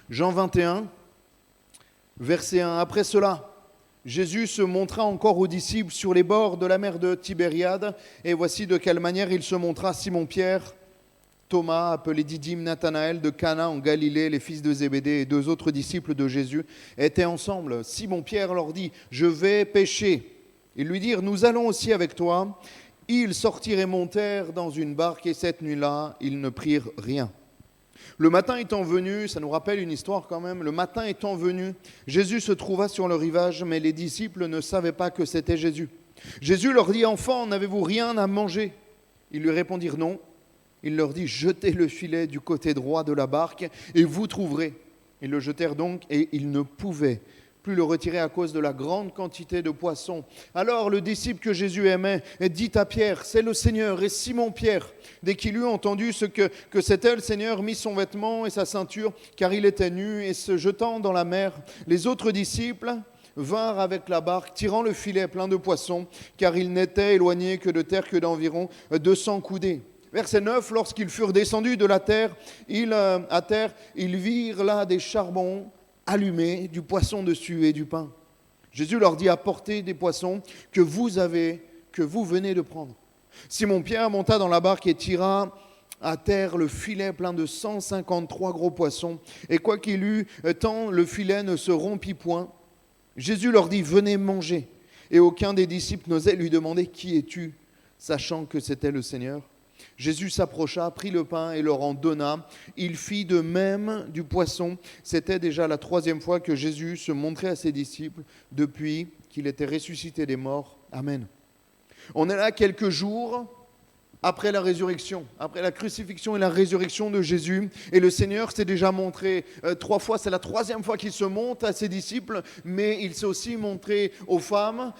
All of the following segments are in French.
Jean 21, verset 1. Après cela, Jésus se montra encore aux disciples sur les bords de la mer de Tibériade, et voici de quelle manière il se montra à Simon-Pierre, Thomas, appelé Didyme, Nathanaël de Cana en Galilée, les fils de Zébédée et deux autres disciples de Jésus étaient ensemble. Simon-Pierre leur dit, « Je vais pêcher. » Ils lui dirent, « Nous allons aussi avec toi. » Ils sortirent et montèrent dans une barque, et cette nuit-là, ils ne prirent rien. Le matin étant venu, ça nous rappelle une histoire quand même, le matin étant venu, Jésus se trouva sur le rivage, mais les disciples ne savaient pas que c'était Jésus. Jésus leur dit, « Enfants, n'avez-vous rien à manger ?» Ils lui répondirent, « Non. » Il leur dit, « Jetez le filet du côté droit de la barque et vous trouverez. » Ils le jetèrent donc et ils ne pouvaient plus le retirer à cause de la grande quantité de poissons. Alors le disciple que Jésus aimait dit à Pierre, « C'est le Seigneur. » Et Simon-Pierre, dès qu'il eut entendu ce que c'était, le Seigneur mit son vêtement et sa ceinture, car il était nu, et se jetant dans la mer, les autres disciples vinrent avec la barque, tirant le filet plein de poissons, car ils n'étaient éloignés que de terre que d'environ 200 coudées. Verset 9, lorsqu'ils furent descendus de la terre, à terre, ils virent là des charbons allumés, du poisson dessus et du pain. Jésus leur dit, apportez des poissons que vous venez de prendre. Simon-Pierre monta dans la barque et tira à terre le filet plein de 153 gros poissons. Et quoi qu'il eût tant, le filet ne se rompit point. Jésus leur dit, venez manger. Et aucun des disciples n'osait lui demander, qui es-tu, sachant que c'était le Seigneur. Jésus s'approcha, prit le pain et leur en donna. Il fit de même du poisson. C'était déjà la 3e fois que Jésus se montrait à ses disciples depuis qu'il était ressuscité des morts. Amen. On est là quelques jours après la résurrection, après la crucifixion et la résurrection de Jésus. Et le Seigneur s'est déjà montré 3 fois. C'est la 3e fois qu'il se montre à ses disciples, mais il s'est aussi montré aux femmes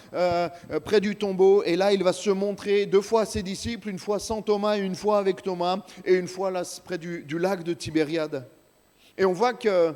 près du tombeau. Et là, il va se montrer 2 fois à ses disciples, une fois sans Thomas et une fois avec Thomas, et une fois là près du lac de Tibériade. Et on voit que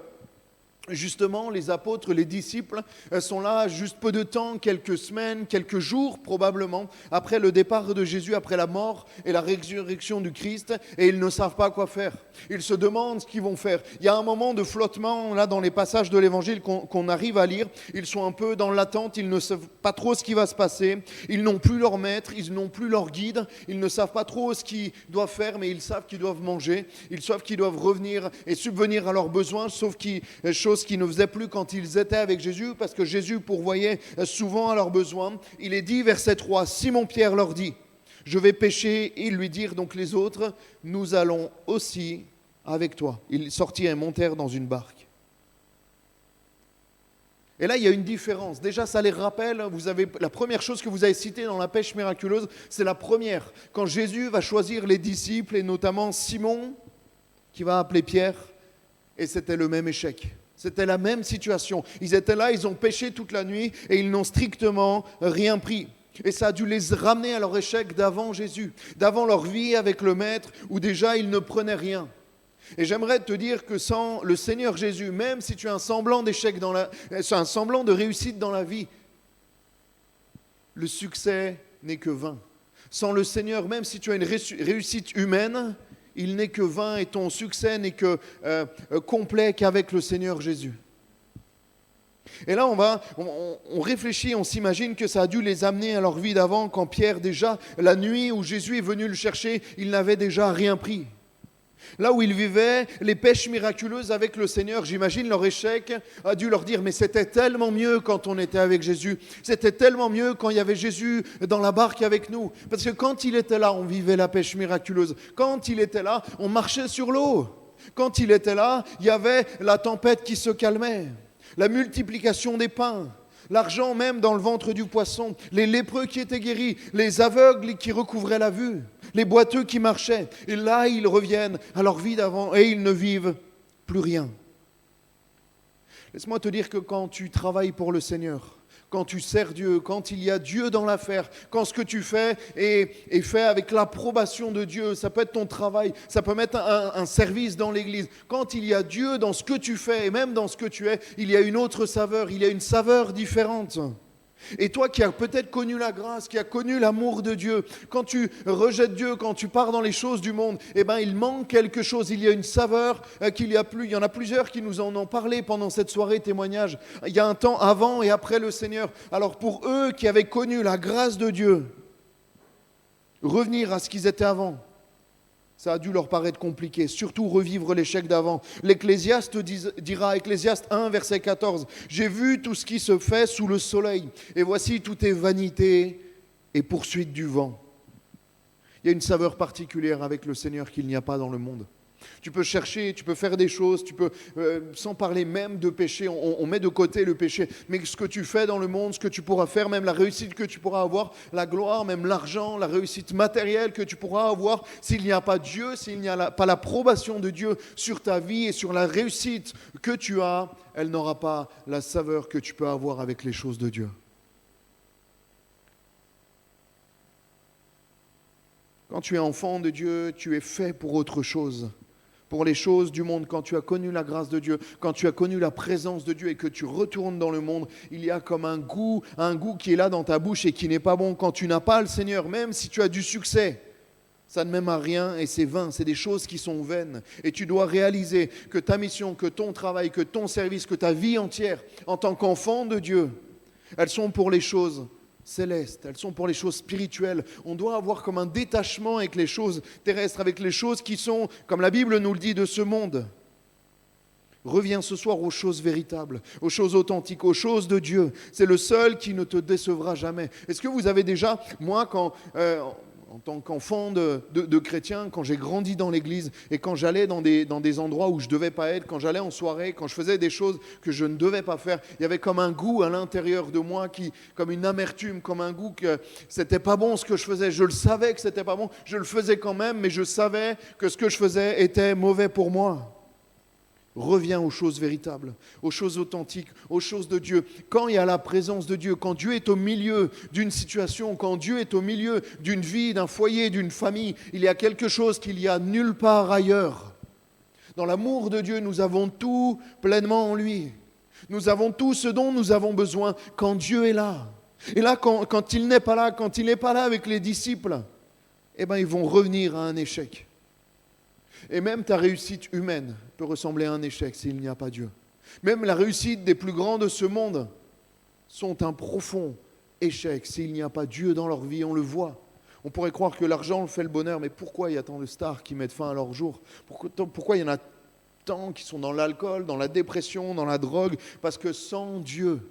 justement, les apôtres, les disciples sont là juste peu de temps, quelques semaines, quelques jours probablement, après le départ de Jésus, après la mort et la résurrection du Christ, et ils ne savent pas quoi faire. Ils se demandent ce qu'ils vont faire. Il y a un moment de flottement, là, dans les passages de l'Évangile qu'on arrive à lire. Ils sont un peu dans l'attente, ils ne savent pas trop ce qui va se passer. Ils n'ont plus leur maître, ils n'ont plus leur guide. Ils ne savent pas trop ce qu'ils doivent faire, mais ils savent qu'ils doivent manger. Ils savent qu'ils doivent revenir et subvenir à leurs besoins, sauf chose qui ne faisaient plus quand ils étaient avec Jésus, parce que Jésus pourvoyait souvent à leurs besoins. Il est dit, verset 3, Simon-Pierre leur dit, « Je vais pêcher. » Ils lui dirent donc les autres, « Nous allons aussi avec toi. » Ils sortirent et montèrent dans une barque. Et là, il y a une différence. Déjà, ça les rappelle, la première chose que vous avez citée dans la pêche miraculeuse, c'est la première. Quand Jésus va choisir les disciples, et notamment Simon, qui va appeler Pierre, et c'était le même échec. C'était la même situation. Ils étaient là, ils ont pêché toute la nuit et ils n'ont strictement rien pris. Et ça a dû les ramener à leur échec d'avant Jésus, d'avant leur vie avec le Maître, où déjà ils ne prenaient rien. Et j'aimerais te dire que sans le Seigneur Jésus, même si tu as un semblant d'échec, un semblant de réussite dans la vie, le succès n'est que vain. Sans le Seigneur, même si tu as une réussite humaine, il n'est que vain et ton succès n'est que complet qu'avec le Seigneur Jésus. Et là, on réfléchit, on s'imagine que ça a dû les amener à leur vie d'avant, quand Pierre, déjà, la nuit où Jésus est venu le chercher, il n'avait déjà rien pris. Là où ils vivaient les pêches miraculeuses avec le Seigneur, j'imagine leur échec a dû leur dire « Mais c'était tellement mieux quand on était avec Jésus. C'était tellement mieux quand il y avait Jésus dans la barque avec nous. Parce que quand il était là, on vivait la pêche miraculeuse. Quand il était là, on marchait sur l'eau. Quand il était là, il y avait la tempête qui se calmait. La multiplication des pains. L'argent même dans le ventre du poisson, les lépreux qui étaient guéris, les aveugles qui recouvraient la vue, les boiteux qui marchaient. Et là, ils reviennent à leur vie d'avant et ils ne vivent plus rien. Laisse-moi te dire que quand tu travailles pour le Seigneur, quand tu sers Dieu, quand il y a Dieu dans l'affaire, quand ce que tu fais est fait avec l'approbation de Dieu, ça peut être ton travail, ça peut être un service dans l'église. Quand il y a Dieu dans ce que tu fais et même dans ce que tu es, il y a une autre saveur, il y a une saveur différente. Et toi qui as peut-être connu la grâce, qui as connu l'amour de Dieu, quand tu rejettes Dieu, quand tu pars dans les choses du monde, eh bien il manque quelque chose, il y a une saveur qu'il y a plus. Il y en a plusieurs qui nous en ont parlé pendant cette soirée témoignage. Il y a un temps avant et après le Seigneur. Alors pour eux qui avaient connu la grâce de Dieu, revenir à ce qu'ils étaient avant, ça a dû leur paraître compliqué, surtout revivre l'échec d'avant. L'Ecclésiaste dira, Ecclésiaste 1, verset 14, « J'ai vu tout ce qui se fait sous le soleil, et voici tout est vanité et poursuite du vent. » Il y a une saveur particulière avec le Seigneur qu'il n'y a pas dans le monde. Tu peux chercher, tu peux faire des choses, tu peux, sans parler même de péché, on met de côté le péché, mais ce que tu fais dans le monde, ce que tu pourras faire, même la réussite que tu pourras avoir, la gloire, même l'argent, la réussite matérielle que tu pourras avoir, s'il n'y a pas Dieu, s'il n'y a pas l'approbation de Dieu sur ta vie et sur la réussite que tu as, elle n'aura pas la saveur que tu peux avoir avec les choses de Dieu. Quand tu es enfant de Dieu, tu es fait pour autre chose. Pour les choses du monde, quand tu as connu la grâce de Dieu, quand tu as connu la présence de Dieu et que tu retournes dans le monde, il y a comme un goût qui est là dans ta bouche et qui n'est pas bon. Quand tu n'as pas le Seigneur, même si tu as du succès, ça ne mène à rien et c'est vain, c'est des choses qui sont vaines. Et tu dois réaliser que ta mission, que ton travail, que ton service, que ta vie entière, en tant qu'enfant de Dieu, elles sont pour les choses célestes, elles sont pour les choses spirituelles. On doit avoir comme un détachement avec les choses terrestres, avec les choses qui sont, comme la Bible nous le dit, de ce monde. Reviens ce soir aux choses véritables, aux choses authentiques, aux choses de Dieu. C'est le seul qui ne te décevra jamais. Est-ce que vous avez déjà, moi, en tant qu'enfant de chrétien, quand j'ai grandi dans l'église et quand j'allais dans des endroits où je ne devais pas être, quand j'allais en soirée, quand je faisais des choses que je ne devais pas faire, il y avait comme un goût à l'intérieur de moi, comme une amertume, comme un goût que c'était pas bon ce que je faisais. Je le savais que c'était pas bon, je le faisais quand même, mais je savais que ce que je faisais était mauvais pour moi. Reviens aux choses véritables, aux choses authentiques, aux choses de Dieu. Quand il y a la présence de Dieu, quand Dieu est au milieu d'une situation, quand Dieu est au milieu d'une vie, d'un foyer, d'une famille, il y a quelque chose qu'il y a nulle part ailleurs. Dans l'amour de Dieu, nous avons tout pleinement en lui. Nous avons tout ce dont nous avons besoin quand Dieu est là. Et là, quand il n'est pas là, quand il n'est pas là avec les disciples, eh bien, ils vont revenir à un échec. Et même ta réussite humaine peut ressembler à un échec s'il n'y a pas Dieu. Même la réussite des plus grands de ce monde sont un profond échec s'il n'y a pas Dieu dans leur vie, on le voit. On pourrait croire que l'argent fait le bonheur, mais pourquoi il y a tant de stars qui mettent fin à leur jour ? Pourquoi il y en a tant qui sont dans l'alcool, dans la dépression, dans la drogue ? Parce que sans Dieu,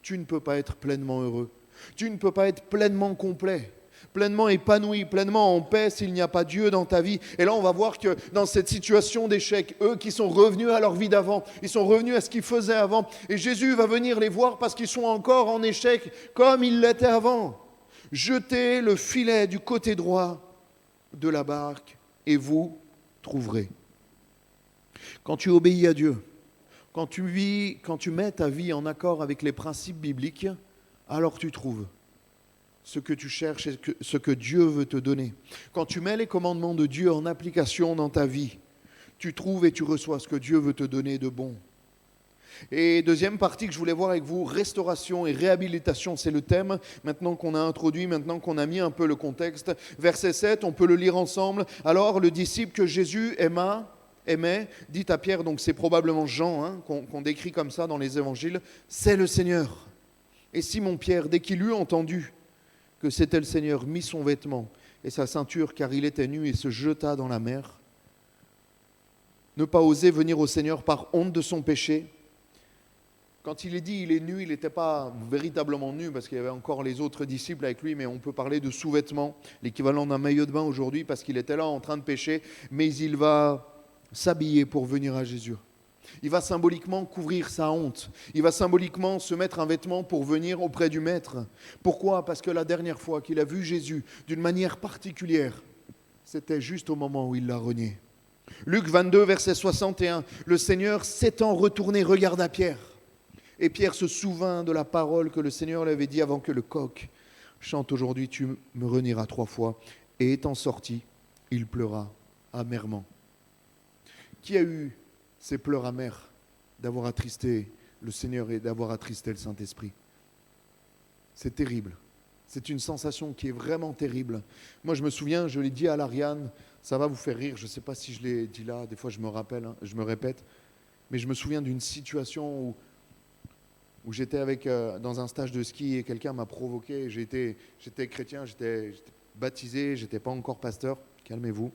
tu ne peux pas être pleinement heureux. Tu ne peux pas être pleinement complet, pleinement épanoui, pleinement en paix s'il n'y a pas Dieu dans ta vie. Et là, on va voir que dans cette situation d'échec, eux qui sont revenus à leur vie d'avant, ils sont revenus à ce qu'ils faisaient avant. Et Jésus va venir les voir parce qu'ils sont encore en échec comme ils l'étaient avant. Jetez le filet du côté droit de la barque et vous trouverez. Quand tu obéis à Dieu, quand tu mets ta vie en accord avec les principes bibliques, alors tu trouves ce que tu cherches et ce que Dieu veut te donner. Quand tu mets les commandements de Dieu en application dans ta vie, tu trouves et tu reçois ce que Dieu veut te donner de bon. Et deuxième partie que je voulais voir avec vous, restauration et réhabilitation, c'est le thème, maintenant qu'on a introduit, maintenant qu'on a mis un peu le contexte. Verset 7, on peut le lire ensemble. Alors le disciple que Jésus aimait, dit à Pierre, donc c'est probablement Jean, qu'on décrit comme ça dans les évangiles, c'est le Seigneur. Et Simon-Pierre, dès qu'il eut entendu que c'était le Seigneur, mit son vêtement et sa ceinture, car il était nu, et se jeta dans la mer. Ne pas oser venir au Seigneur par honte de son péché. Quand il est dit il est nu, il n'était pas véritablement nu, parce qu'il y avait encore les autres disciples avec lui, mais on peut parler de sous-vêtements, l'équivalent d'un maillot de bain aujourd'hui, parce qu'il était là en train de pécher, mais il va s'habiller pour venir à Jésus. Il va symboliquement couvrir sa honte. Il va symboliquement se mettre un vêtement pour venir auprès du Maître. Pourquoi ? Parce que la dernière fois qu'il a vu Jésus d'une manière particulière, c'était juste au moment où il l'a renié. Luc 22, verset 61, le Seigneur s'étant retourné regarda Pierre. Et Pierre se souvint de la parole que le Seigneur lui avait dit avant que le coq chante aujourd'hui, tu me renieras 3 fois. Et étant sorti, il pleura amèrement. Qui a eu ces pleurs amers d'avoir attristé le Seigneur et d'avoir attristé le Saint-Esprit? C'est terrible. C'est une sensation qui est vraiment terrible. Moi, je me souviens, je l'ai dit à l'Ariane, ça va vous faire rire, je ne sais pas si je l'ai dit là, des fois je me rappelle, hein, je me répète, mais je me souviens d'une situation où j'étais dans un stage de ski et quelqu'un m'a provoqué. J'étais chrétien, j'étais baptisé, je n'étais pas encore pasteur, calmez-vous.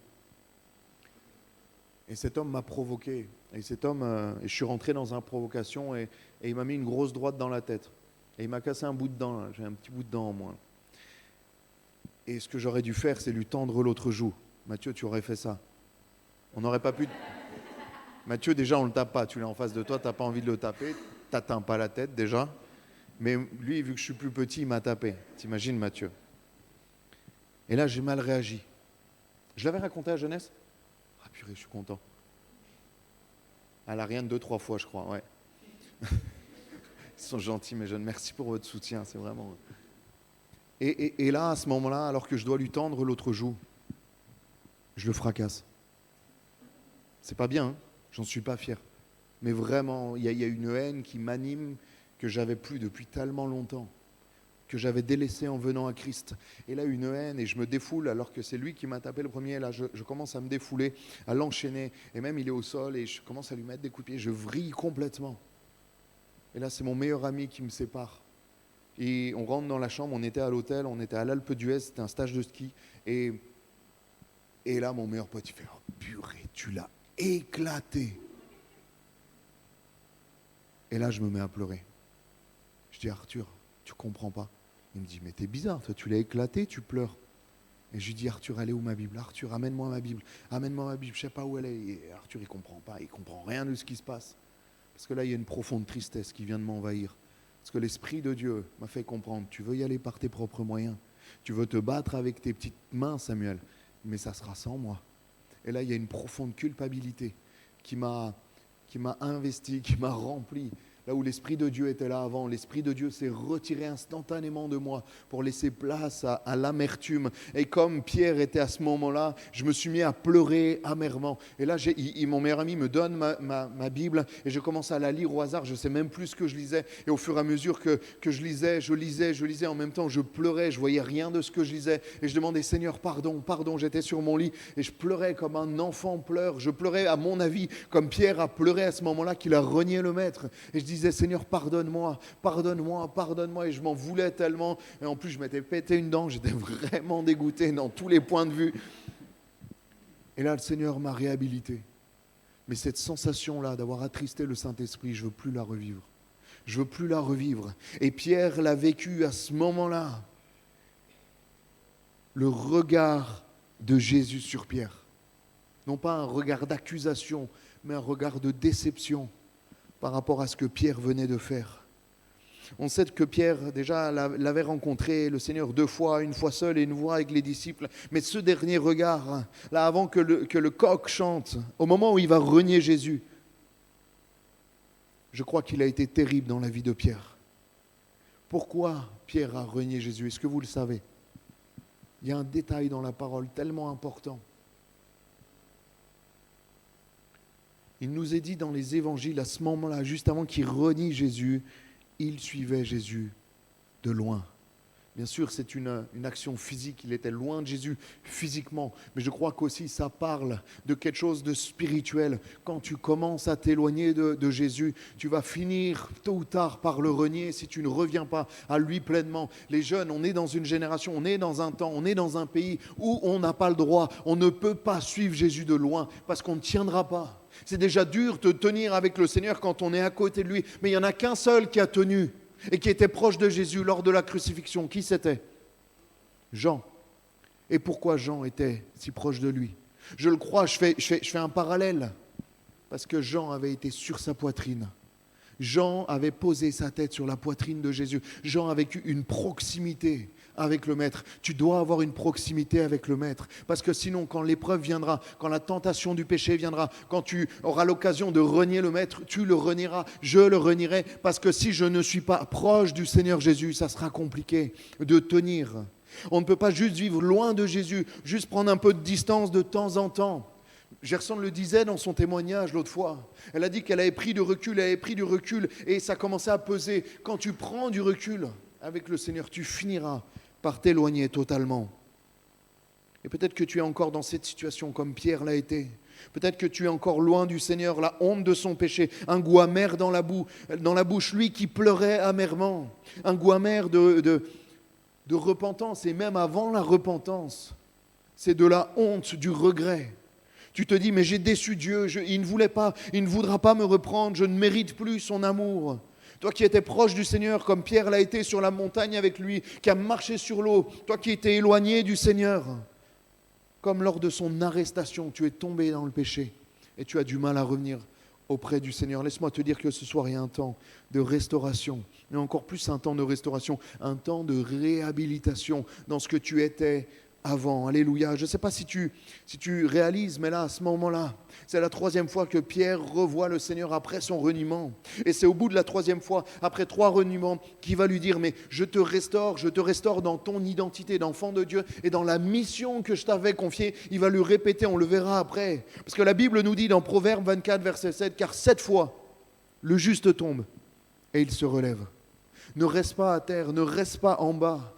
Et cet homme m'a provoqué. Et je suis rentré dans une provocation et il m'a mis une grosse droite dans la tête. Et il m'a cassé un bout de dent, là. J'ai un petit bout de dent en moins. Et ce que j'aurais dû faire, c'est lui tendre l'autre joue. Mathieu, tu aurais fait ça. On n'aurait pas pu... Mathieu, déjà, on ne le tape pas. Tu l'es en face de toi, tu n'as pas envie de le taper. Tu n'atteins pas la tête, déjà. Mais lui, vu que je suis plus petit, il m'a tapé. T'imagines, Mathieu. Et là, j'ai mal réagi. Je l'avais raconté à Jeunesse. Ah purée, je suis content. À l'Ariane 2-3 fois, je crois, ouais. Ils sont gentils, mes jeunes. Merci pour votre soutien, c'est vraiment... Et là, à ce moment-là, alors que je dois lui tendre l'autre joue, je le fracasse. C'est pas bien, hein, j'en suis pas fier. Mais vraiment, il y a une haine qui m'anime que j'avais plus depuis tellement longtemps, que j'avais délaissé en venant à Christ. Et là, une haine, et je me défoule alors que c'est lui qui m'a tapé le premier. Là, je commence à me défouler, à l'enchaîner. Et même, il est au sol et je commence à lui mettre des coups de pied. Je vrille complètement. Et là, c'est mon meilleur ami qui me sépare. Et on rentre dans la chambre, on était à l'hôtel, on était à l'Alpe d'Huez, c'était un stage de ski. Et là, mon meilleur pote, il fait « Oh purée, tu l'as éclaté !» Et là, je me mets à pleurer. Je dis « Arthur, tu comprends pas ?» Il me dit « Mais t'es bizarre, toi, tu l'as éclaté, tu pleures. » Et je lui dis « Arthur, elle est où ma Bible ? Arthur, amène-moi ma Bible, je sais pas où elle est. » Et Arthur, il comprend pas, il comprend rien de ce qui se passe. Parce que là, il y a une profonde tristesse qui vient de m'envahir. Parce que l'Esprit de Dieu m'a fait comprendre, tu veux y aller par tes propres moyens. Tu veux te battre avec tes petites mains, Samuel, mais ça sera sans moi. Et là, il y a une profonde culpabilité qui m'a investi, qui m'a rempli. Là où l'Esprit de Dieu était là avant, l'Esprit de Dieu s'est retiré instantanément de moi pour laisser place à l'amertume. Et comme Pierre était à ce moment-là, je me suis mis à pleurer amèrement. Et là, mon meilleur ami me donne ma Bible et je commence à la lire au hasard. Je ne sais même plus ce que je lisais. Et au fur et à mesure que je lisais, en même temps, je pleurais. Je ne voyais rien de ce que je lisais. Et je demandais, Seigneur, pardon. J'étais sur mon lit et je pleurais comme un enfant pleure. Je pleurais, à mon avis, comme Pierre a pleuré à ce moment-là, qu'il a renié le Maître. Et je disais, Seigneur, pardonne-moi. Et je m'en voulais tellement. Et en plus, je m'étais pété une dent. J'étais vraiment dégoûté dans tous les points de vue. Et là, le Seigneur m'a réhabilité. Mais cette sensation-là d'avoir attristé le Saint-Esprit, je ne veux plus la revivre. Et Pierre l'a vécu à ce moment-là. Le regard de Jésus sur Pierre. Non pas un regard d'accusation, mais un regard de déception par rapport à ce que Pierre venait de faire. On sait que Pierre déjà l'avait rencontré, le Seigneur 2 fois, une fois seul et une fois avec les disciples. Mais ce dernier regard, là avant que le coq chante, au moment où il va renier Jésus, je crois qu'il a été terrible dans la vie de Pierre. Pourquoi Pierre a renié Jésus ? Est-ce que vous le savez ? Il y a un détail dans la parole tellement important. Il nous est dit dans les évangiles, à ce moment-là, juste avant qu'il renie Jésus, il suivait Jésus de loin. Bien sûr, c'est une action physique, il était loin de Jésus physiquement, mais je crois qu'aussi ça parle de quelque chose de spirituel. Quand tu commences à t'éloigner de Jésus, tu vas finir tôt ou tard par le renier si tu ne reviens pas à lui pleinement. Les jeunes, on est dans une génération, on est dans un temps, on est dans un pays où on n'a pas le droit, on ne peut pas suivre Jésus de loin parce qu'on ne tiendra pas. C'est déjà dur de tenir avec le Seigneur quand on est à côté de lui, mais il n'y en a qu'un seul qui a tenu et qui était proche de Jésus lors de la crucifixion. Qui c'était ? Jean. Et pourquoi Jean était si proche de lui ? Je le crois, je fais un parallèle, parce que Jean avait été sur sa poitrine. Jean avait posé sa tête sur la poitrine de Jésus. Jean avait eu une proximité avec le Maître. Tu dois avoir une proximité avec le Maître. Parce que sinon, quand l'épreuve viendra, quand la tentation du péché viendra, quand tu auras l'occasion de renier le Maître, tu le renieras, je le renierai. Parce que si je ne suis pas proche du Seigneur Jésus, ça sera compliqué de tenir. On ne peut pas juste vivre loin de Jésus, juste prendre un peu de distance de temps en temps. Gerson le disait dans son témoignage l'autre fois. Elle a dit qu'elle avait pris du recul, et ça commençait à peser. Quand tu prends du recul, avec le Seigneur, tu finiras par t'éloigner totalement. Et peut-être que tu es encore dans cette situation comme Pierre l'a été. Peut-être que tu es encore loin du Seigneur, la honte de son péché, un goût amer dans la bouche, lui qui pleurait amèrement, un goût amer de repentance, et même avant la repentance, c'est de la honte, du regret. Tu te dis, mais j'ai déçu Dieu, il ne voudra pas me reprendre, je ne mérite plus son amour. Toi qui étais proche du Seigneur, comme Pierre l'a été sur la montagne avec lui, qui a marché sur l'eau, toi qui étais éloigné du Seigneur, comme lors de son arrestation, tu es tombé dans le péché et tu as du mal à revenir auprès du Seigneur. Laisse-moi te dire que ce soir, il y a un temps de restauration, mais encore plus un temps de restauration, un temps de réhabilitation dans ce que tu étais avant. Alléluia. Je ne sais pas si tu réalises, mais là, à ce moment-là, c'est la 3e fois que Pierre revoit le Seigneur après son reniement. Et c'est au bout de la 3e fois, après 3 reniements, qu'il va lui dire, mais je te restaure dans ton identité d'enfant de Dieu et dans la mission que je t'avais confiée. Il va lui répéter, on le verra après. Parce que la Bible nous dit dans Proverbe 24, verset 7, car 7 fois, le juste tombe et il se relève. Ne reste pas à terre, ne reste pas en bas.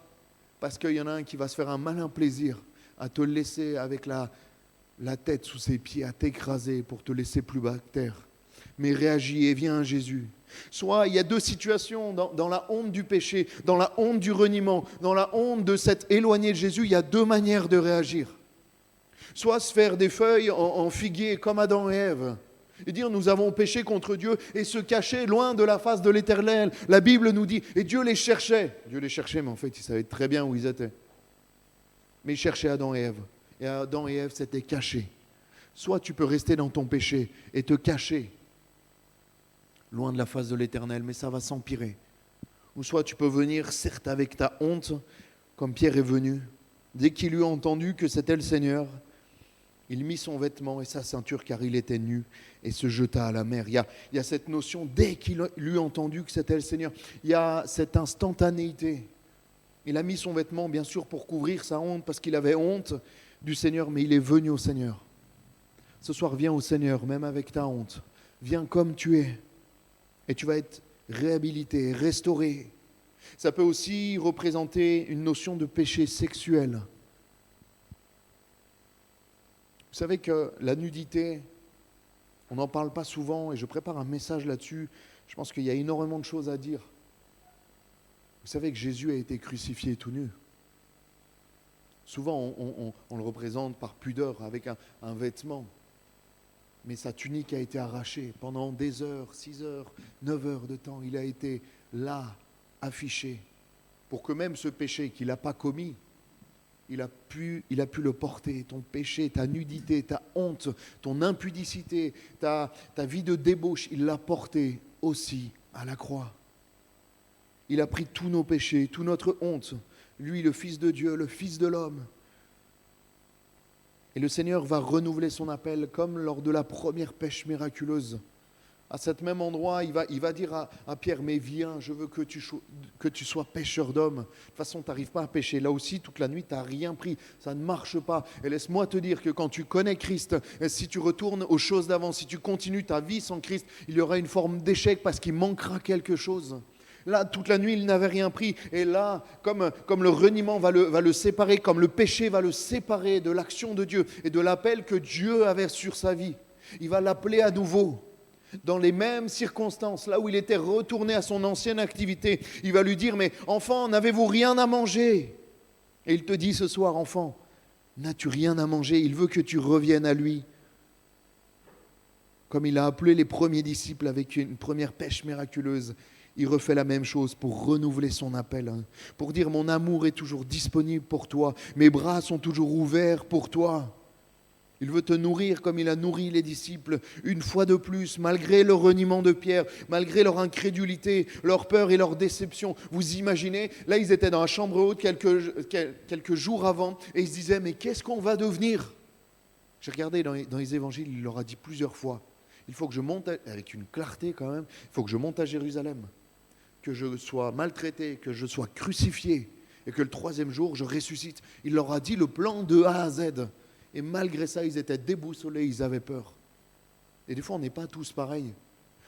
Parce qu'il y en a un qui va se faire un malin plaisir à te laisser avec la tête sous ses pieds, à t'écraser pour te laisser plus bas que terre. Mais réagis et viens à Jésus. Soit il y a 2 situations, dans la honte du péché, dans la honte du reniement, dans la honte de s'être éloigné de Jésus, il y a 2 manières de réagir. Soit se faire des feuilles en figuier comme Adam et Ève, et dire nous avons péché contre Dieu et se cacher loin de la face de l'Éternel. La Bible nous dit, et Dieu les cherchait. Dieu les cherchait, mais en fait, il savait très bien où ils étaient. Mais il cherchait Adam et Ève. Et Adam et Ève s'étaient cachés. Soit tu peux rester dans ton péché et te cacher loin de la face de l'Éternel, mais ça va s'empirer. Ou soit tu peux venir, certes avec ta honte, comme Pierre est venu. Dès qu'il eut entendu que c'était le Seigneur, il mit son vêtement et sa ceinture car il était nu et se jeta à la mer. Il y a cette notion, dès qu'il eut entendu que c'était le Seigneur, il y a cette instantanéité. Il a mis son vêtement bien sûr pour couvrir sa honte parce qu'il avait honte du Seigneur, mais il est venu au Seigneur. Ce soir, viens au Seigneur, même avec ta honte. Viens comme tu es et tu vas être réhabilité, restauré. Ça peut aussi représenter une notion de péché sexuel. Vous savez que la nudité, on n'en parle pas souvent et je prépare un message là-dessus. Je pense qu'il y a énormément de choses à dire. Vous savez que Jésus a été crucifié tout nu. Souvent, on le représente par pudeur avec un vêtement. Mais sa tunique a été arrachée pendant des heures, 6 heures, 9 heures de temps. Il a été là, affiché, pour que même ce péché qu'il n'a pas commis, il a pu le porter, ton péché, ta nudité, ta honte, ton impudicité, ta vie de débauche, il l'a porté aussi à la croix. Il a pris tous nos péchés, toute notre honte, lui le Fils de Dieu, le Fils de l'homme. Et le Seigneur va renouveler son appel comme lors de la première pêche miraculeuse. À cet même endroit, il va dire à Pierre, mais viens, je veux que tu sois pêcheur d'hommes. De toute façon, tu n'arrives pas à pêcher. Là aussi, toute la nuit, tu n'as rien pris. Ça ne marche pas. Et laisse-moi te dire que quand tu connais Christ, si tu retournes aux choses d'avant, si tu continues ta vie sans Christ, il y aura une forme d'échec parce qu'il manquera quelque chose. Là, toute la nuit, il n'avait rien pris. Et là, comme le reniement va le séparer, comme le péché va le séparer de l'action de Dieu et de l'appel que Dieu avait sur sa vie, il va l'appeler à nouveau. Dans les mêmes circonstances, là où il était retourné à son ancienne activité, il va lui dire, mais enfant, n'avez-vous rien à manger? Et il te dit ce soir, enfant, n'as-tu rien à manger? Il veut que tu reviennes à lui. Comme il a appelé les premiers disciples avec une première pêche miraculeuse, il refait la même chose pour renouveler son appel, pour dire, mon amour est toujours disponible pour toi, mes bras sont toujours ouverts pour toi. Il veut te nourrir comme il a nourri les disciples une fois de plus, malgré le reniement de Pierre, malgré leur incrédulité, leur peur et leur déception. Vous imaginez, là ils étaient dans la chambre haute quelques jours avant et ils se disaient, mais qu'est-ce qu'on va devenir? J'ai regardé dans les évangiles, il leur a dit plusieurs fois, il faut que je monte, avec une clarté quand même, il faut que je monte à Jérusalem, que je sois maltraité, que je sois crucifié et que le 3e jour je ressuscite. Il leur a dit le plan de A à Z. Et malgré ça, ils étaient déboussolés, ils avaient peur. Et des fois, on n'est pas tous pareils.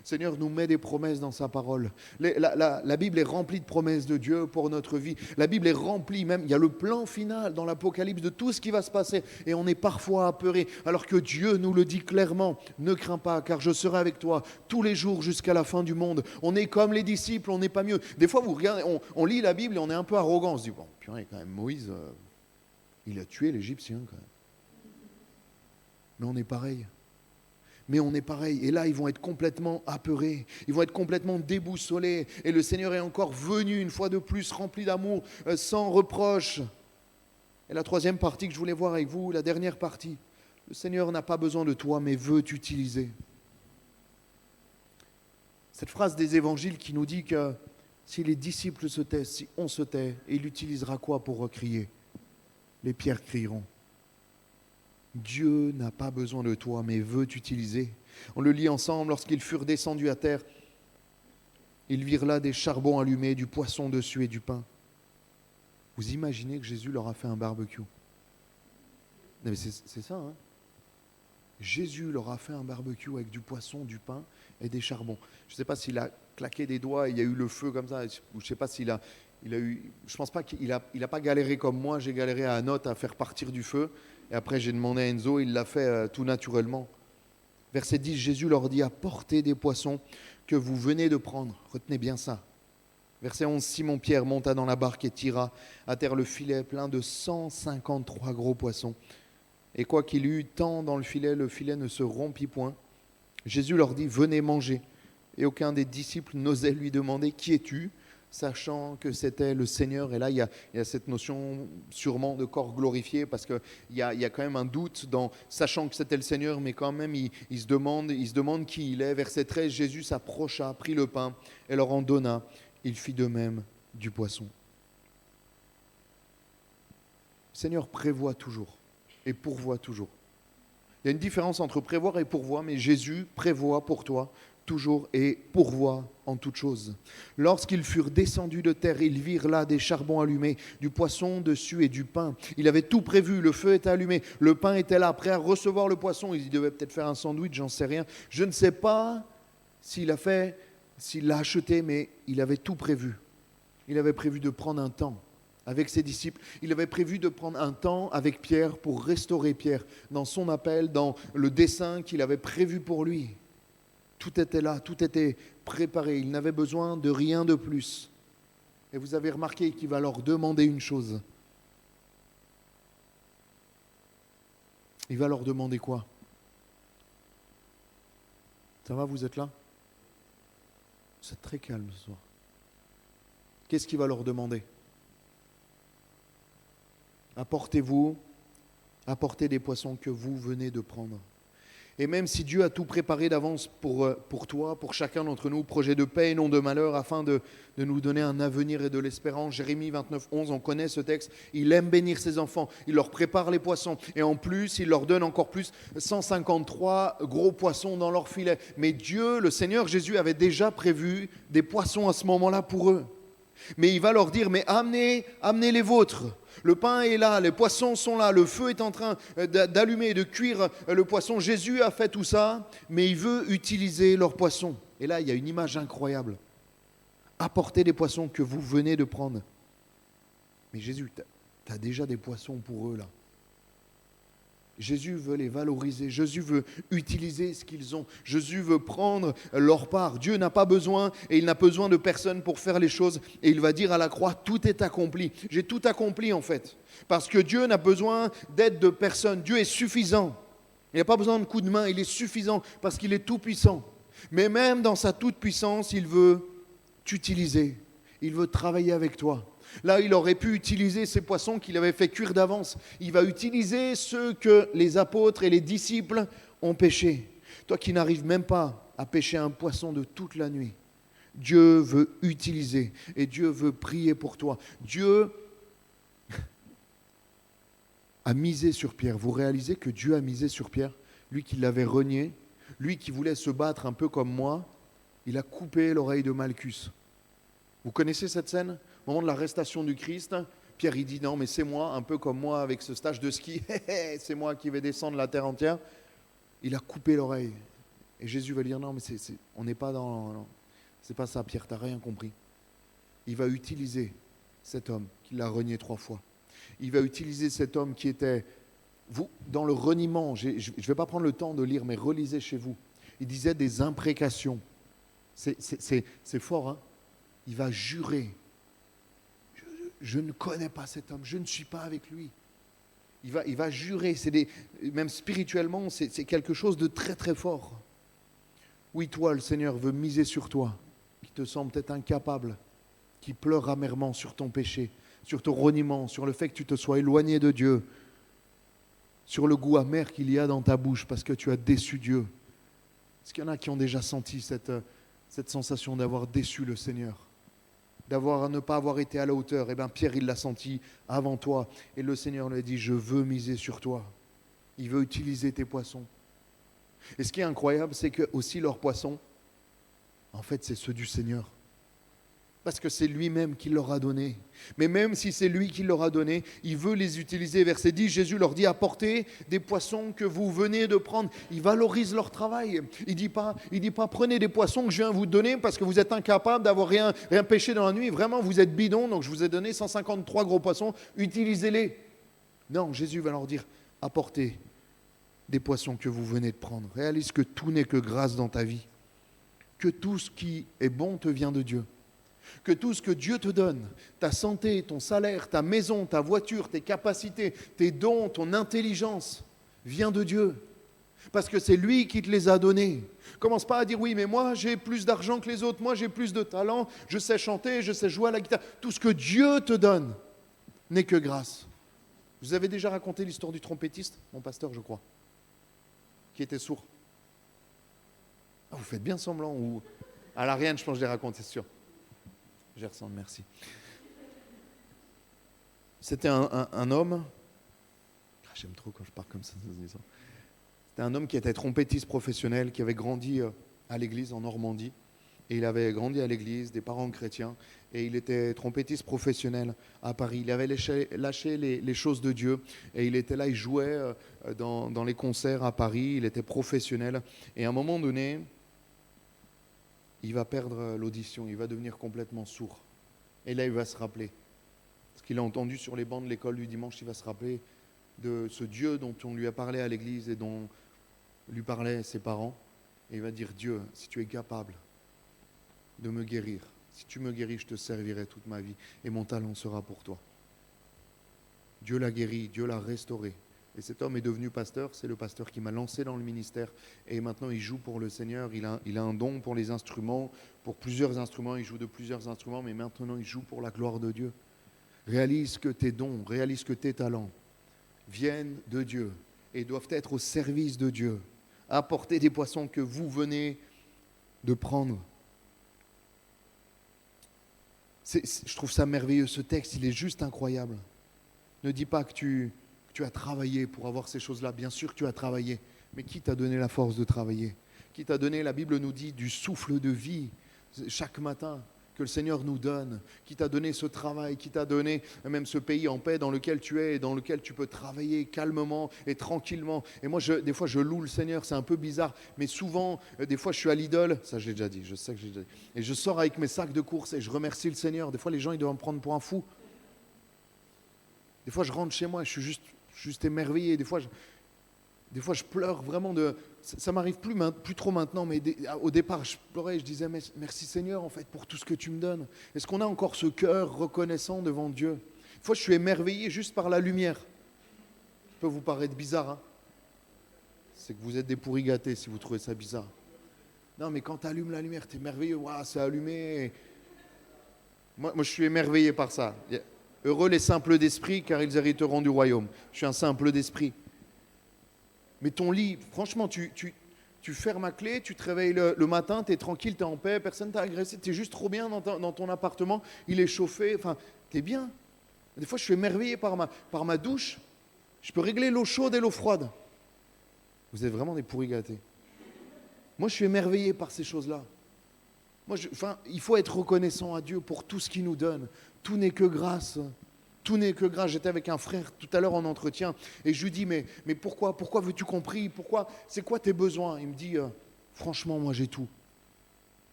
Seigneur nous met des promesses dans sa parole. La Bible est remplie de promesses de Dieu pour notre vie. La Bible est remplie même, il y a le plan final dans l'Apocalypse de tout ce qui va se passer. Et on est parfois apeuré, alors que Dieu nous le dit clairement. Ne crains pas, car je serai avec toi tous les jours jusqu'à la fin du monde. On est comme les disciples, on n'est pas mieux. Des fois, vous regardez, on lit la Bible et on est un peu arrogant. On se dit, bon, purée, quand même, Moïse, il a tué l'Égyptien quand même. Mais on est pareil. Mais on est pareil. Et là, ils vont être complètement apeurés. Ils vont être complètement déboussolés. Et le Seigneur est encore venu une fois de plus, rempli d'amour, sans reproche. Et la troisième partie que je voulais voir avec vous, la dernière partie. Le Seigneur n'a pas besoin de toi, mais veut t'utiliser. Cette phrase des évangiles qui nous dit que si les disciples se taisent, si on se tait, il utilisera quoi pour crier? Les pierres crieront. Dieu n'a pas besoin de toi, mais veut t'utiliser. On le lit ensemble, lorsqu'ils furent descendus à terre, ils virent là des charbons allumés, du poisson dessus et du pain. Vous imaginez que Jésus leur a fait un barbecue? Non mais c'est ça, hein? Jésus leur a fait un barbecue avec du poisson, du pain et des charbons. Je ne sais pas s'il a claqué des doigts et il y a eu le feu comme ça, ou je ne sais pas s'il a eu... Je ne pense pas qu'il a pas galéré comme moi, j'ai galéré à Anote à faire partir du feu. Et après, j'ai demandé à Enzo, il l'a fait tout naturellement. Verset 10, Jésus leur dit, apportez des poissons que vous venez de prendre. Retenez bien ça. Verset 11, Simon-Pierre monta dans la barque et tira à terre le filet plein de 153 gros poissons. Et quoi qu'il eût tant dans le filet ne se rompit point. Jésus leur dit, venez manger. Et aucun des disciples n'osait lui demander, qui es-tu ? Sachant que c'était le Seigneur. Et là, il y a cette notion sûrement de corps glorifié, parce qu'il y a quand même un doute dans sachant que c'était le Seigneur, mais quand même, il se demande qui il est. Verset 13, Jésus s'approcha, prit le pain et leur en donna. Il fit de même du poisson. Le Seigneur prévoit toujours et pourvoit toujours. Il y a une différence entre prévoir et pourvoir, mais Jésus prévoit pour toi toujours et pourvoit en toutes choses. Lorsqu'ils furent descendus de terre, ils virent là des charbons allumés, du poisson dessus et du pain. Il avait tout prévu, le feu était allumé, le pain était là, prêt à recevoir le poisson. Il devait peut-être faire un sandwich, j'en sais rien. Je ne sais pas s'il l'a acheté, mais il avait tout prévu. Il avait prévu de prendre un temps avec ses disciples. Il avait prévu de prendre un temps avec Pierre pour restaurer Pierre dans son appel, dans le dessein qu'il avait prévu pour lui. Tout était là, tout était préparé. Il n'avait besoin de rien de plus. Et vous avez remarqué qu'il va leur demander une chose. Il va leur demander quoi? Ça va, vous êtes là? Vous êtes très calme ce soir. Qu'est-ce qu'il va leur demander? Apportez des poissons que vous venez de prendre. Et même si Dieu a tout préparé d'avance pour toi, pour chacun d'entre nous, projet de paix et non de malheur, afin de nous donner un avenir et de l'espérance. Jérémie 29, 11, on connaît ce texte. Il aime bénir ses enfants, il leur prépare les poissons. Et en plus, il leur donne encore plus, 153 gros poissons dans leur filet. Mais Dieu, le Seigneur Jésus, avait déjà prévu des poissons à ce moment-là pour eux. Mais il va leur dire, mais amenez les vôtres. Le pain est là, les poissons sont là, le feu est en train d'allumer, de cuire le poisson. Jésus a fait tout ça, mais il veut utiliser leurs poissons. Et là, il y a une image incroyable. Apportez les poissons que vous venez de prendre. Mais Jésus, tu as déjà des poissons pour eux là. Jésus veut les valoriser, Jésus veut utiliser ce qu'ils ont, Jésus veut prendre leur part. Dieu n'a pas besoin et il n'a besoin de personne pour faire les choses. Et il va dire à la croix, tout est accompli. J'ai tout accompli en fait. Parce que Dieu n'a besoin d'aide de personne. Dieu est suffisant. Il n'a pas besoin de coups de main, il est suffisant parce qu'il est tout puissant. Mais même dans sa toute puissance, il veut t'utiliser. Il veut travailler avec toi. Là, il aurait pu utiliser ces poissons qu'il avait fait cuire d'avance. Il va utiliser ceux que les apôtres et les disciples ont pêchés. Toi qui n'arrives même pas à pêcher un poisson de toute la nuit, Dieu veut utiliser et Dieu veut prier pour toi. Dieu a misé sur Pierre. Vous réalisez que Dieu a misé sur Pierre? Lui qui l'avait renié, lui qui voulait se battre un peu comme moi, il a coupé l'oreille de Malchus. Vous connaissez cette scène? Au moment de l'arrestation du Christ, Pierre il dit non mais c'est moi, un peu comme moi avec ce stage de ski, c'est moi qui vais descendre la terre entière. Il a coupé l'oreille. Et Jésus va lui dire, non, mais on n'est pas dans... Non, c'est pas ça, Pierre, tu n'as rien compris. Il va utiliser cet homme qui l'a renié 3 fois. Il va utiliser cet homme qui était... Vous, dans le reniement, je ne vais pas prendre le temps de lire, mais relisez chez vous. Il disait des imprécations. C'est fort, hein? Il va jurer. Je ne connais pas cet homme, je ne suis pas avec lui. Il va jurer, même spirituellement, c'est quelque chose de très très fort. Oui, toi, le Seigneur veut miser sur toi, qui te semble peut-être incapable, qui pleure amèrement sur ton péché, sur ton reniement, sur le fait que tu te sois éloigné de Dieu, sur le goût amer qu'il y a dans ta bouche parce que tu as déçu Dieu. Est-ce qu'il y en a qui ont déjà senti cette sensation d'avoir déçu le Seigneur, ne pas avoir été à la hauteur? Eh bien, Pierre, il l'a senti avant toi. Et le Seigneur lui a dit, je veux miser sur toi. Il veut utiliser tes poissons. Et ce qui est incroyable, c'est que aussi leurs poissons, en fait, c'est ceux du Seigneur. Parce que c'est lui-même qui leur a donné. Mais même si c'est lui qui leur a donné, il veut les utiliser. Verset 10, Jésus leur dit, apportez des poissons que vous venez de prendre. Il valorise leur travail. Il dit pas, prenez des poissons que je viens vous donner parce que vous êtes incapable d'avoir rien pêché dans la nuit. Vraiment, vous êtes bidon, donc je vous ai donné 153 gros poissons, utilisez-les. Non, Jésus va leur dire, apportez des poissons que vous venez de prendre. Réalise que tout n'est que grâce dans ta vie. Que tout ce qui est bon te vient de Dieu. Que tout ce que Dieu te donne, ta santé, ton salaire, ta maison, ta voiture, tes capacités, tes dons, ton intelligence, vient de Dieu. Parce que c'est lui qui te les a donnés. Commence pas à dire oui, mais moi j'ai plus d'argent que les autres, moi j'ai plus de talent, je sais chanter, je sais jouer à la guitare. Tout ce que Dieu te donne n'est que grâce. Vous avez déjà raconté l'histoire du trompettiste, mon pasteur, je crois, qui était sourd. Ah, vous faites bien semblant. Ou... À l'Ariane, je pense que je l'ai raconté, c'est sûr. Je ressens, merci. C'était un homme, j'aime trop quand je parle comme ça. C'était un homme qui était trompettiste professionnel, qui avait grandi à l'église en Normandie. Et il avait grandi à l'église, des parents chrétiens. Et il était trompettiste professionnel à Paris. Il avait lâché les choses de Dieu. Et il était là, il jouait dans les concerts à Paris. Il était professionnel. Et à un moment donné, il va perdre l'audition, il va devenir complètement sourd. Et là, il va se rappeler. Ce qu'il a entendu sur les bancs de l'école du dimanche, il va se rappeler de ce Dieu dont on lui a parlé à l'église et dont lui parlaient ses parents. Et il va dire, Dieu, si tu es capable de me guérir, si tu me guéris, je te servirai toute ma vie et mon talent sera pour toi. Dieu l'a guéri, Dieu l'a restauré. Et cet homme est devenu pasteur, c'est le pasteur qui m'a lancé dans le ministère. Et maintenant, il joue pour le Seigneur, il a un don pour les instruments, pour plusieurs instruments, il joue de plusieurs instruments, mais maintenant, il joue pour la gloire de Dieu. Réalise que tes dons, réalise que tes talents viennent de Dieu et doivent être au service de Dieu. Apportez des poissons que vous venez de prendre. Je trouve ça merveilleux, ce texte, il est juste incroyable. Ne dis pas que tu as travaillé pour avoir ces choses-là. Bien sûr que tu as travaillé, mais qui t'a donné la force de travailler? Qui t'a donné, la Bible nous dit, du souffle de vie chaque matin que le Seigneur nous donne, qui t'a donné ce travail, qui t'a donné même ce pays en paix dans lequel tu es et dans lequel tu peux travailler calmement et tranquillement. Et moi, des fois, je loue le Seigneur, c'est un peu bizarre, mais souvent, des fois, je suis à Lidl, ça je l'ai déjà dit, je sais que j'ai déjà dit, et je sors avec mes sacs de courses et je remercie le Seigneur. Des fois, les gens, ils doivent me prendre pour un fou. Des fois, je rentre chez moi et je suis juste émerveillé. Des fois, je pleure vraiment de... Ça m'arrive plus trop maintenant, mais au départ, je pleurais et je disais merci Seigneur, en fait, pour tout ce que tu me donnes. Est-ce qu'on a encore ce cœur reconnaissant devant Dieu? Des fois, je suis émerveillé juste par la lumière. Ça peut vous paraître bizarre, hein? C'est que vous êtes des pourris gâtés si vous trouvez ça bizarre. Non, mais quand tu allumes la lumière, tu es merveilleux. Waouh, c'est allumé. Moi, je suis émerveillé par ça. Heureux les simples d'esprit, car ils hériteront du royaume. Je suis un simple d'esprit. Mais ton lit, franchement, tu fermes ma clé, tu te réveilles le matin, tu es tranquille, tu es en paix, personne t'a agressé, tu es juste trop bien dans ton appartement, il est chauffé, enfin, tu es bien. Des fois, je suis émerveillé par ma douche. Je peux régler l'eau chaude et l'eau froide. Vous êtes vraiment des pourris gâtés. Moi, je suis émerveillé par ces choses-là. Il faut être reconnaissant à Dieu pour tout ce qu'il nous donne. Tout n'est que grâce. Tout n'est que grâce. J'étais avec un frère tout à l'heure en entretien et je lui dis mais pourquoi veux-tu qu'on prie? C'est quoi tes besoins? Il me dit Franchement, moi, j'ai tout.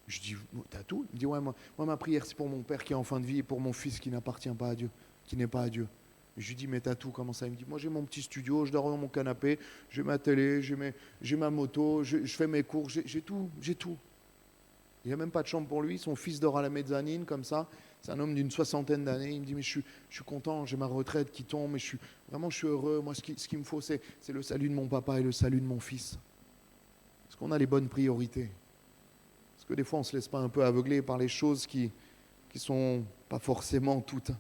Je dis, t'as tout? Il me dit, ouais, moi, ma prière, c'est pour mon père qui est en fin de vie et pour mon fils qui n'appartient pas à Dieu, qui n'est pas à Dieu. Je lui dis, mais t'as tout, comment ça? Il me dit, moi, j'ai mon petit studio, je dors dans mon canapé, j'ai ma télé, j'ai ma moto, je fais mes cours, j'ai tout, j'ai tout. Il n'y a même pas de chambre pour lui, son fils dort à la mezzanine, comme ça. C'est un homme d'une 60aine d'années. Il me dit, mais je suis content, j'ai ma retraite qui tombe, mais je suis heureux. Moi, ce qu'il me faut, c'est le salut de mon papa et le salut de mon fils. Est-ce qu'on a les bonnes priorités? Est-ce que des fois, on ne se laisse pas un peu aveugler par les choses qui sont pas forcément toutes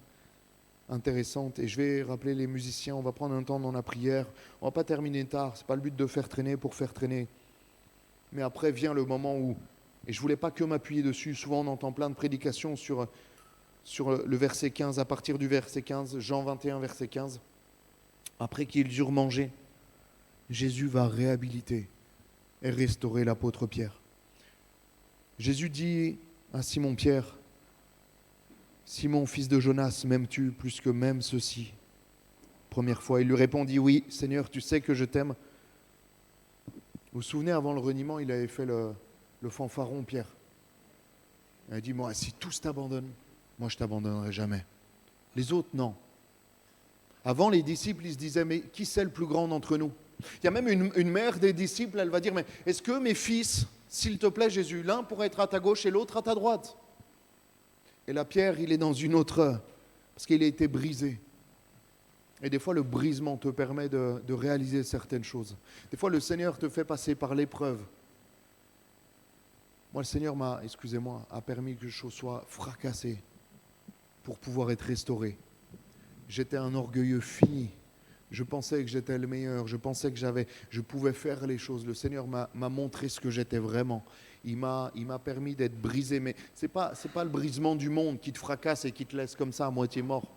intéressantes? Et je vais rappeler les musiciens, on va prendre un temps dans la prière. On ne va pas terminer tard, ce n'est pas le but de faire traîner pour faire traîner. Mais après vient le moment où, et je ne voulais pas que m'appuyer dessus, souvent on entend plein de prédications sur le verset 15, à partir du verset 15, Jean 21, verset 15. Après qu'ils eurent mangé, Jésus va réhabiliter et restaurer l'apôtre Pierre. Jésus dit à Simon-Pierre, « Simon, fils de Jonas, m'aimes-tu plus que même ceci ?» Première fois, il lui répondit, « Oui, Seigneur, tu sais que je t'aime. » Vous vous souvenez, avant le reniement, il avait fait le fanfaron, Pierre. Il a dit, « Moi, si tous t'abandonnent, moi je ne t'abandonnerai jamais. » Les autres, non. Avant, les disciples, ils se disaient, « Mais qui c'est le plus grand d'entre nous ?» Il y a même une mère des disciples, elle va dire, « Mais est-ce que mes fils, s'il te plaît Jésus, l'un pourrait être à ta gauche et l'autre à ta droite ?» Et là, Pierre, il est dans une autre, parce qu'il a été brisé. Et des fois, le brisement te permet de réaliser certaines choses. Des fois, le Seigneur te fait passer par l'épreuve. Moi, le Seigneur a permis que je sois fracassé pour pouvoir être restauré. J'étais un orgueilleux fini. Je pensais que j'étais le meilleur. Je pensais que je pouvais faire les choses. Le Seigneur m'a montré ce que j'étais vraiment. Il m'a permis d'être brisé. Mais c'est pas le brisement du monde qui te fracasse et qui te laisse comme ça à moitié mort.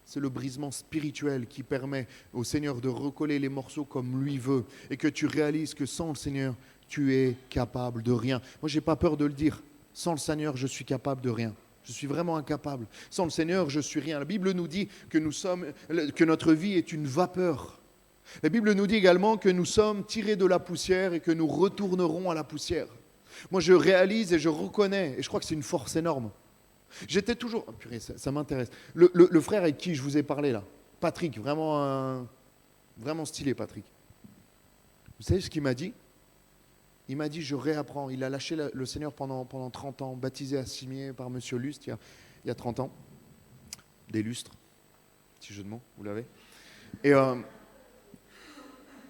C'est le brisement spirituel qui permet au Seigneur de recoller les morceaux comme lui veut. Et que tu réalises que sans le Seigneur, tu es capable de rien. Moi, je n'ai pas peur de le dire. Sans le Seigneur, je suis capable de rien. Je suis vraiment incapable. Sans le Seigneur, je suis rien. La Bible nous dit que notre vie est une vapeur. La Bible nous dit également que nous sommes tirés de la poussière et que nous retournerons à la poussière. Moi, je réalise et je reconnais, et je crois que c'est une force énorme. J'étais toujours... Oh, purée, ça m'intéresse. Le frère avec qui je vous ai parlé là, Patrick, vraiment stylé Patrick. Vous savez ce qu'il m'a dit? Il m'a dit, je réapprends. Il a lâché le Seigneur pendant 30 ans, baptisé à Cimier par Monsieur Lust, il y a 30 ans. Des lustres, petit jeu de mots, vous l'avez.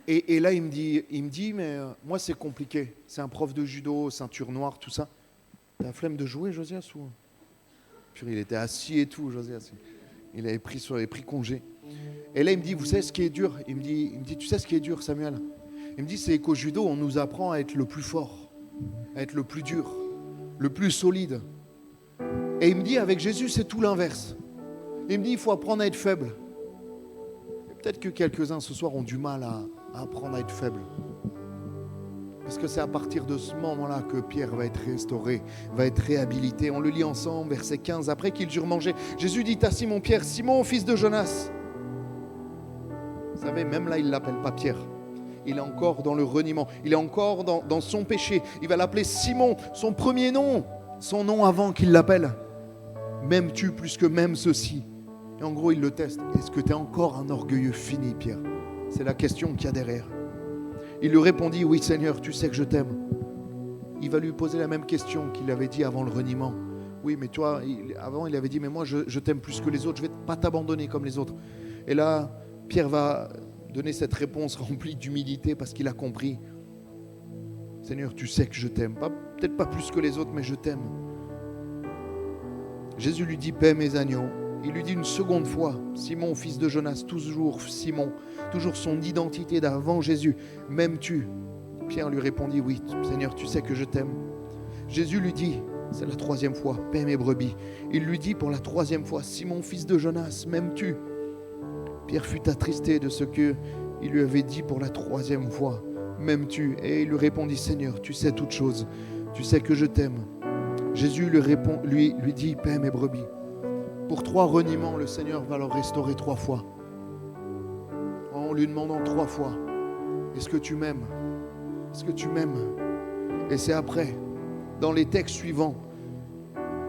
Et là, il me dit, mais moi, c'est compliqué. C'est un prof de judo, ceinture noire, tout ça. T'as la flemme de jouer, Josias ou... Puis il était assis et tout, Josias. Il avait pris congé. Et là, il me dit, vous savez ce qui est dur? Il me dit, tu sais ce qui est dur, Samuel? Il me dit, c'est qu'au judo, on nous apprend à être le plus fort, à être le plus dur, le plus solide. Et il me dit, avec Jésus, c'est tout l'inverse. Il me dit, il faut apprendre à être faible. Et peut-être que quelques-uns ce soir ont du mal à apprendre à être faible. Parce que c'est à partir de ce moment-là que Pierre va être restauré, va être réhabilité. On le lit ensemble, verset 15. Après qu'ils eurent mangé, Jésus dit à Simon-Pierre, « Simon, fils de Jonas ». Vous savez, même là, il ne l'appelle pas Pierre. Il est encore dans le reniement. Il est encore dans son péché. Il va l'appeler Simon, son premier nom. Son nom avant qu'il l'appelle. M'aimes-tu plus que même ceci? Et en gros, il le teste. Est-ce que tu es encore un orgueilleux fini, Pierre? C'est la question qu'il y a derrière. Il lui répondit, oui Seigneur, tu sais que je t'aime. Il va lui poser la même question qu'il avait dit avant le reniement. Oui, mais toi, avant il avait dit, mais moi je t'aime plus que les autres, je ne vais pas t'abandonner comme les autres. Et là, Pierre va donner cette réponse remplie d'humilité parce qu'il a compris. Seigneur, tu sais que je t'aime. Peut-être pas plus que les autres, mais je t'aime. Jésus lui dit, paie mes agneaux. Il lui dit une seconde fois, Simon, fils de Jonas, toujours Simon, toujours son identité d'avant Jésus. M'aimes-tu? Pierre lui répondit, oui, Seigneur, tu sais que je t'aime. Jésus lui dit, c'est la troisième fois, paie mes brebis. Il lui dit pour la troisième fois, Simon, fils de Jonas, m'aimes-tu? Pierre fut attristé de ce qu'il lui avait dit pour la troisième fois, m'aimes-tu? Et il lui répondit, Seigneur, tu sais toutes choses, tu sais que je t'aime. Jésus lui dit, paie mes brebis. Pour 3 reniements, le Seigneur va leur restaurer 3 fois. En lui demandant 3 fois, est-ce que tu m'aimes? Est-ce que tu m'aimes? Et c'est après, dans les textes suivants,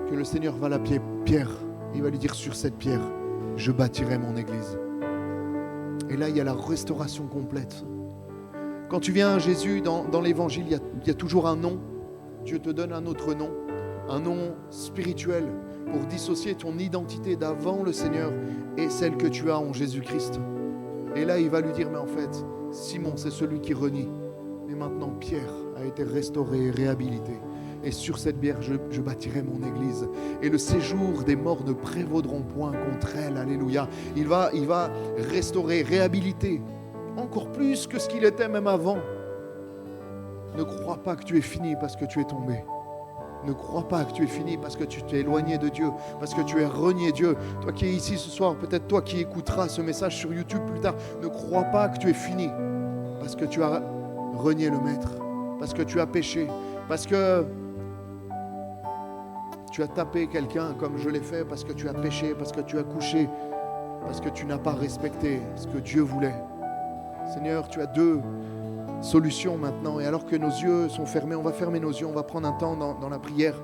que le Seigneur va l'appeler Pierre. Il va lui dire, sur cette pierre, je bâtirai mon église. Et là, il y a la restauration complète. Quand tu viens à Jésus dans l'évangile, il y a toujours un nom. Dieu te donne un autre nom, un nom spirituel pour dissocier ton identité d'avant le Seigneur et celle que tu as en Jésus-Christ. Et là, il va lui dire, mais en fait, Simon, c'est celui qui renie. Mais maintenant, Pierre a été restauré et réhabilité. Et sur cette pierre, je bâtirai mon église. Et le séjour des morts ne prévaudront point contre elle. Alléluia. Il va restaurer, réhabiliter, encore plus que ce qu'il était même avant. Ne crois pas que tu es fini parce que tu es tombé. Ne crois pas que tu es fini parce que tu t'es éloigné de Dieu, parce que tu es renié Dieu. Toi qui es ici ce soir, peut-être toi qui écouteras ce message sur YouTube plus tard, ne crois pas que tu es fini parce que tu as renié le Maître, parce que tu as péché, parce que tu as tapé quelqu'un comme je l'ai fait, parce que tu as péché, parce que tu as couché, parce que tu n'as pas respecté ce que Dieu voulait. Seigneur, tu as deux solutions maintenant. Et alors que nos yeux sont fermés, on va fermer nos yeux, on va prendre un temps dans la prière.